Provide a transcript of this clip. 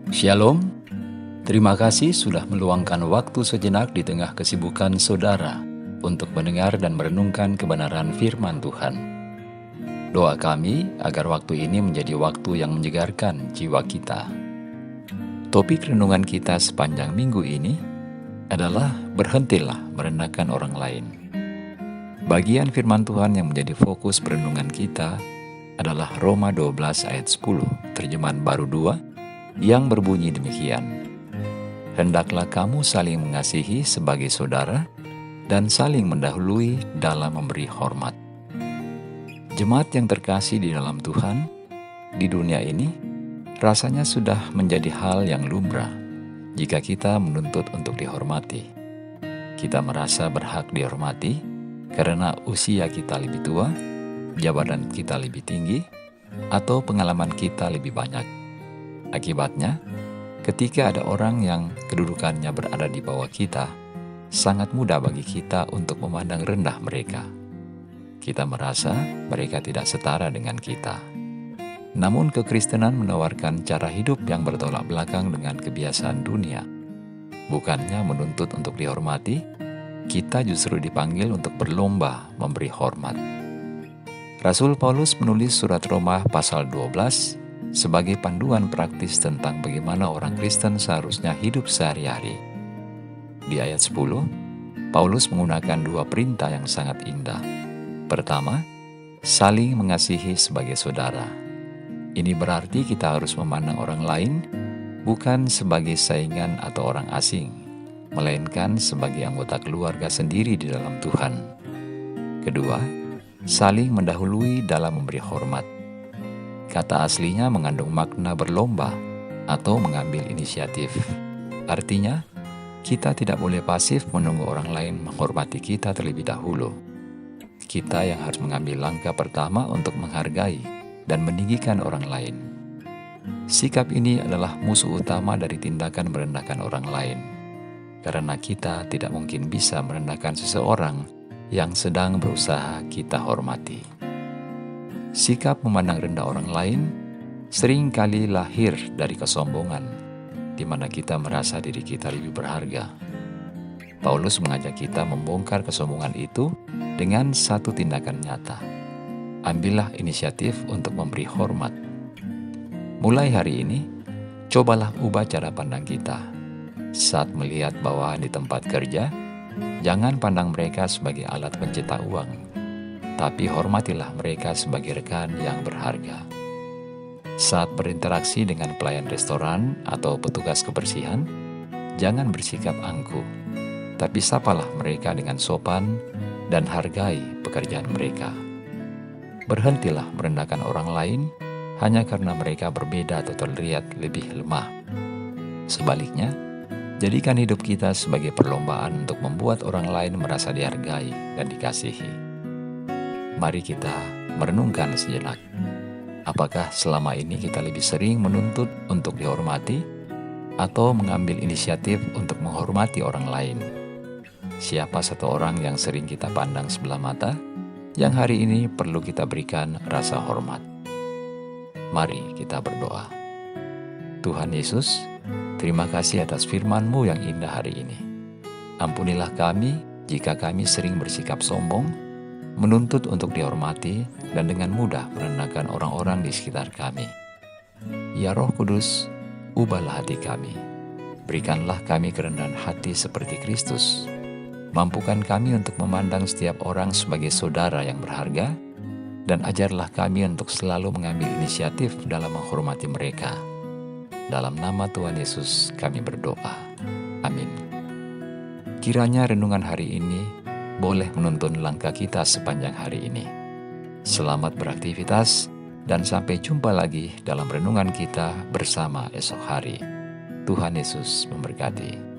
Shalom, terima kasih sudah meluangkan waktu sejenak di tengah kesibukan saudara untuk mendengar dan merenungkan kebenaran firman Tuhan. Doa kami agar waktu ini menjadi waktu yang menyegarkan jiwa kita. Topik renungan kita sepanjang minggu ini adalah berhentilah merendahkan orang lain. Bagian firman Tuhan yang menjadi fokus perenungan kita adalah Roma 12 ayat 10, terjemahan baru 2, yang berbunyi demikian. Hendaklah kamu saling mengasihi sebagai saudara dan saling mendahului dalam memberi hormat. Jemaat yang terkasih di dalam Tuhan, di dunia ini, rasanya sudah menjadi hal yang lumrah jika kita menuntut untuk dihormati. Kita merasa berhak dihormati karena usia kita lebih tua, jabatan kita lebih tinggi, atau pengalaman kita lebih banyak. Akibatnya, ketika ada orang yang kedudukannya berada di bawah kita, sangat mudah bagi kita untuk memandang rendah mereka. Kita merasa mereka tidak setara dengan kita. Namun kekristenan menawarkan cara hidup yang bertolak belakang dengan kebiasaan dunia. Bukannya menuntut untuk dihormati, kita justru dipanggil untuk berlomba memberi hormat. Rasul Paulus menulis surat Roma pasal 12 sebagai panduan praktis tentang bagaimana orang Kristen seharusnya hidup sehari-hari. Di ayat 10, Paulus menggunakan dua perintah yang sangat indah. Pertama, saling mengasihi sebagai saudara. Ini berarti kita harus memandang orang lain bukan sebagai saingan atau orang asing, melainkan sebagai anggota keluarga sendiri di dalam Tuhan. Kedua, saling mendahului dalam memberi hormat. Kata aslinya mengandung makna berlomba atau mengambil inisiatif. Artinya, kita tidak boleh pasif menunggu orang lain menghormati kita terlebih dahulu. Kita yang harus mengambil langkah pertama untuk menghargai dan meninggikan orang lain. Sikap ini adalah musuh utama dari tindakan merendahkan orang lain, karena kita tidak mungkin bisa merendahkan seseorang yang sedang berusaha kita hormati. Sikap memandang rendah orang lain sering kali lahir dari kesombongan, di mana kita merasa diri kita lebih berharga. Paulus mengajak kita membongkar kesombongan itu dengan satu tindakan nyata. Ambillah inisiatif untuk memberi hormat. Mulai hari ini, cobalah ubah cara pandang kita. Saat melihat bawahan di tempat kerja, jangan pandang mereka sebagai alat pencetak uang, tapi hormatilah mereka sebagai rekan yang berharga. Saat berinteraksi dengan pelayan restoran atau petugas kebersihan, jangan bersikap angkuh, tapi sapalah mereka dengan sopan dan hargai pekerjaan mereka. Berhentilah merendahkan orang lain hanya karena mereka berbeda atau terlihat lebih lemah. Sebaliknya, jadikan hidup kita sebagai perlombaan untuk membuat orang lain merasa dihargai dan dikasihi. Mari kita merenungkan sejenak. Apakah selama ini kita lebih sering menuntut untuk dihormati atau mengambil inisiatif untuk menghormati orang lain? Siapa satu orang yang sering kita pandang sebelah mata, yang hari ini perlu kita berikan rasa hormat? Mari kita berdoa. Tuhan Yesus, terima kasih atas firman-Mu yang indah hari ini. Ampunilah kami jika kami sering bersikap sombong, menuntut untuk dihormati, dan dengan mudah merendahkan orang-orang di sekitar kami. Ya Roh Kudus, ubahlah hati kami. Berikanlah kami kerendahan hati seperti Kristus. Mampukan kami untuk memandang setiap orang sebagai saudara yang berharga, dan ajarlah kami untuk selalu mengambil inisiatif dalam menghormati mereka. Dalam nama Tuhan Yesus kami berdoa. Amin. Kiranya renungan hari ini boleh menuntun langkah kita sepanjang hari ini. Selamat beraktivitas dan sampai jumpa lagi dalam renungan kita bersama esok hari. Tuhan Yesus memberkati.